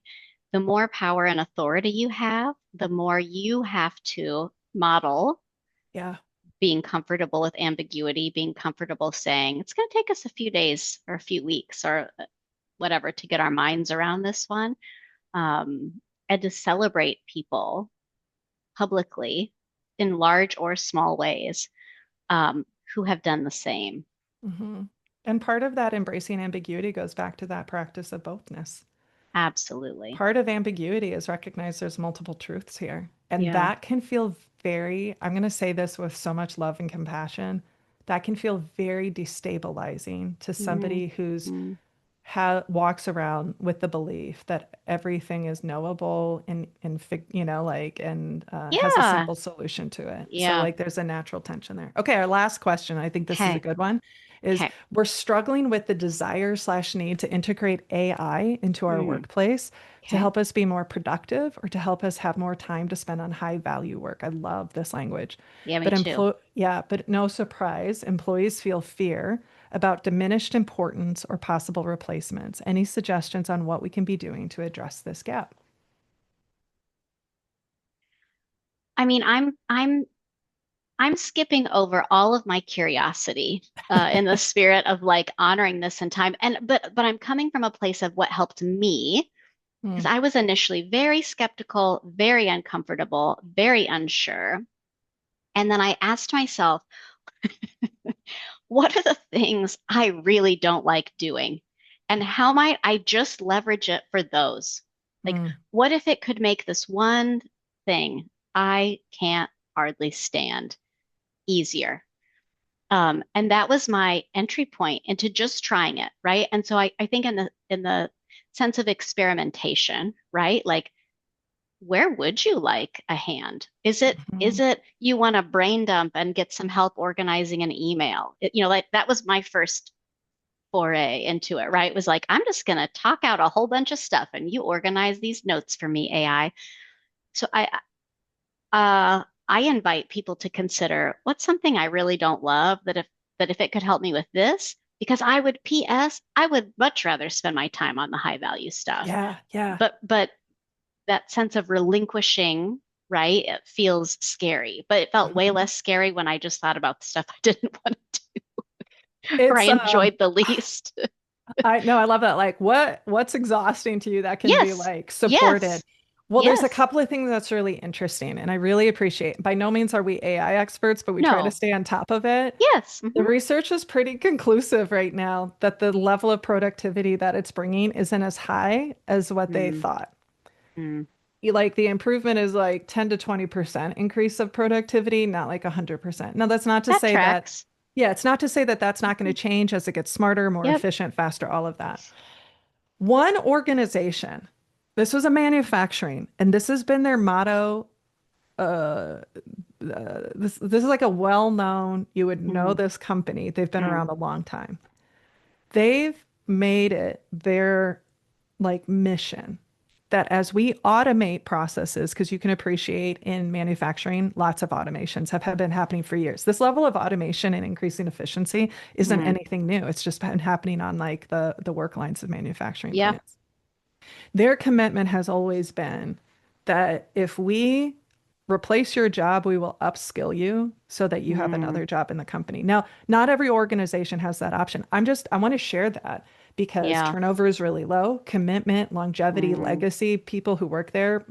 the more power and authority you have, the more you have to model Yeah. being comfortable with ambiguity, being comfortable saying it's going to take us a few days or a few weeks or whatever to get our minds around this one, and to celebrate people publicly in large or small ways, who have done the same. Hmm. And part of that embracing ambiguity goes back to that practice of bothness. Absolutely. Part of ambiguity is recognize there's multiple truths here. And Yeah. that can feel very, I'm going to say this with so much love and compassion, that can feel very destabilizing to Mm, somebody who's mm, walks around with the belief that everything is knowable and has a Yeah. simple solution to it. So Yeah. like there's a natural tension there. Okay, our last question, I think this is a Okay. good one, is Okay. we're struggling with the desire/need to integrate AI into our Mm. workplace to Okay. help us be more productive or to help us have more time to spend on high value work. I love this language. Yeah, me too. But no surprise, employees feel fear about diminished importance or possible replacements. Any suggestions on what we can be doing to address this gap? I mean, I'm skipping over all of my curiosity in the spirit of like honoring this in time. And but I'm coming from a place of what helped me because Hmm. I was initially very skeptical, very uncomfortable, very unsure. And then I asked myself, what are the things I really don't like doing? And how might I just leverage it for those? Like, Hmm. what if it could make this one thing I can't hardly stand easier? And that was my entry point into just trying it, right? And so I think in the sense of experimentation, right? Like, where would you like a hand? Is Hmm. it you want to brain dump and get some help organizing an email? Like that was my first foray into it, right? It was like, I'm just gonna talk out a whole bunch of stuff and you organize these notes for me, AI. So I invite people to consider what's something I really don't love that if it could help me with this, because I would much rather spend my time on the high value stuff. Yeah, yeah. But that sense of relinquishing, right? It feels scary, but it felt way Mhm. less scary when I just thought about the stuff I didn't want to do or I It's enjoyed the least. I know I love that. Like what's exhausting to you that can be Yes. like supported. Yes. Well, there's a Yes. couple of things that's really interesting and I really appreciate. By no means are we AI experts, but we try to No. stay on top of it. Yes. The research is pretty conclusive right now that the level of productivity that it's bringing isn't as high as what they Mm-hmm. thought. Like the improvement is like 10 to 20% increase of productivity, not like 100%. Now, that's not to That say that, tracks. yeah, it's not to say that that's not going to change as it gets smarter, more Yep. efficient, faster, all of that. One organization, this was a manufacturing, and this has been their motto. Uh, this is like a well-known, you would know Mm, this company. They've been mm, around a long time. They've made it their like mission that as we automate processes, because you can appreciate in manufacturing, lots of automations have been happening for years. This level of automation and increasing efficiency isn't mm. anything new. It's just been happening on like the work lines of manufacturing Yeah. plants. Their commitment has always been that if we replace your job, we will upskill you so that you have Mm, another job in the company. Now, not every organization has that option. I want to share that because yeah. turnover is really low, commitment, longevity, Mm, legacy, people who work there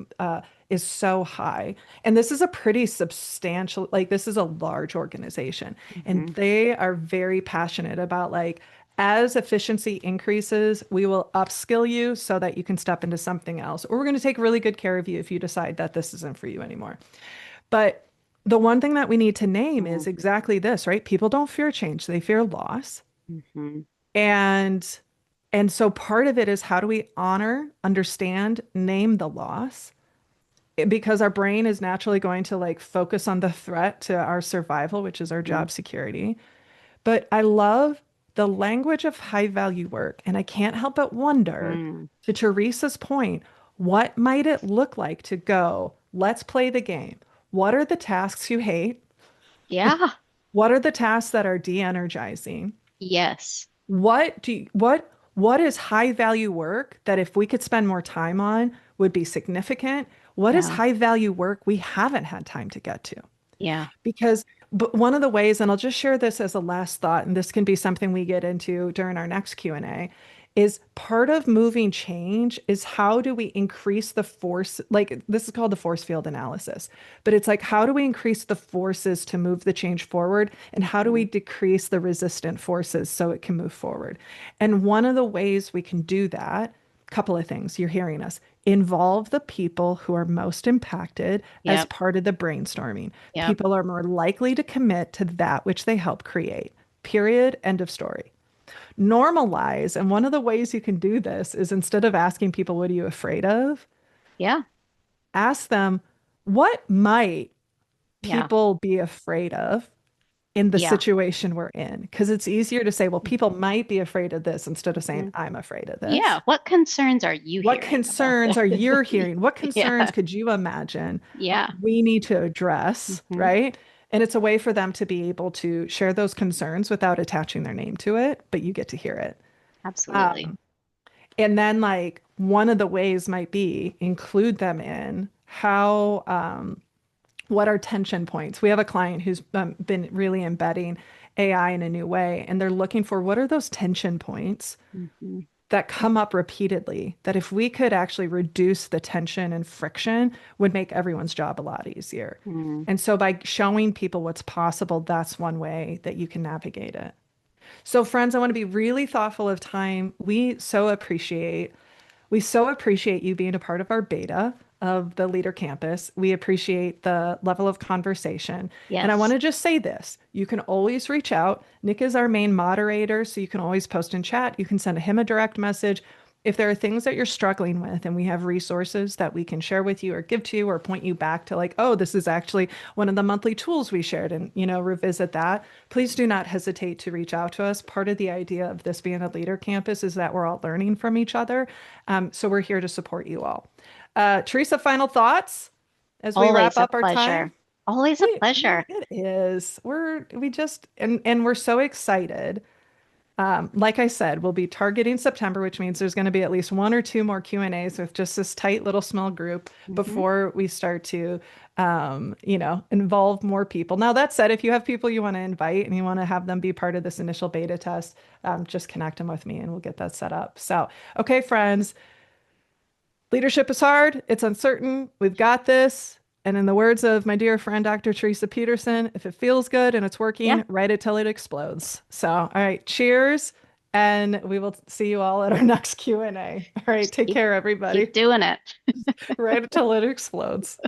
is so high. And this is a pretty substantial, like, this is a large organization. And hmm. they are very passionate about, like, as efficiency increases, we will upskill you so that you can step into something else. Or we're going to take really good care of you if you decide that this isn't for you anymore. But the one thing that we need to name Mm, is exactly this, right? People don't fear change, they fear loss. hmm. And and so part of it is how do we honor, understand, name the loss? Because our brain is naturally going to like focus on the threat to our survival, which is our Hmm. job security. But I love the language of high value work. And I can't help but wonder, Mm. to Teresa's point, what might it look like to go, let's play the game? What are the tasks you hate? Yeah. What are the tasks that are de-energizing? Yes. What is high value work that if we could spend more time on would be significant? What is Yeah. high value work we haven't had time to get to? Yeah. Because but one of the ways, and I'll just share this as a last thought, and this can be something we get into during our next Q&A, is part of moving change is how do we increase the force, like this is called the force field analysis, but it's like how do we increase the forces to move the change forward, and how do we Mm, decrease the resistant forces so it can move forward? And one of the ways we can do that, couple of things, you're hearing us, involve the people who are most impacted as yep. part of the brainstorming. Yep. People are more likely to commit to that which they help create. Period. End of story. Normalize. And one of the ways you can do this is instead of asking people, what are you afraid of? Yeah. Ask them, what might Yeah. people be afraid of in the Yeah. situation we're in? Because it's easier to say, well, people might be afraid of this instead of saying, Mhm. I'm afraid of this. Yeah. What concerns are you What hearing about concerns are you hearing? What concerns Yeah. could you imagine Yeah. we need to address, Hmm. right? And it's a way for them to be able to share those concerns without attaching their name to it, but you get to hear it. Absolutely. Um, and then, like, one of the ways might be include them in how, what are tension points? We have a client who's been really embedding AI in a new way, and they're looking for what are those tension points Hmm. that come up repeatedly that if we could actually reduce the tension and friction would make everyone's job a lot easier. Mm. And so by showing people what's possible, that's one way that you can navigate it. So friends, I want to be really thoughtful of time. We so appreciate you being a part of our beta of the Leader Campus. We appreciate the level of conversation. And I want Yes. to just say this. You can always reach out. Nick is our main moderator, so you can always post in chat. You can send him a direct message. If there are things that you're struggling with and we have resources that we can share with you or give to you or point you back to like, oh, this is actually one of the monthly tools we shared and, revisit that, please do not hesitate to reach out to us. Part of the idea of this being a leader campus is that we're all learning from each other. So we're here to support you all. Teresa, final thoughts as we wrap Always a up our time? pleasure. Always a pleasure. It is. We just and we're so excited. Like I said, we'll be targeting September, which means there's going to be at least one or two more Q&As with just this tight little small group Hmm. before we start to, involve more people. Now, that said, if you have people you want to invite and you want to have them be part of this initial beta test, just connect them with me and we'll get that set up. So, okay, friends, leadership is hard, it's uncertain. We've got this. And in the words of my dear friend, Dr. Teresa Peterson, if it feels good and it's Yeah. working, write it till it explodes. So, all right, cheers. And we will see you all at our next Q&A. All right, Just take care, keep everybody. doing it. Write it till it explodes.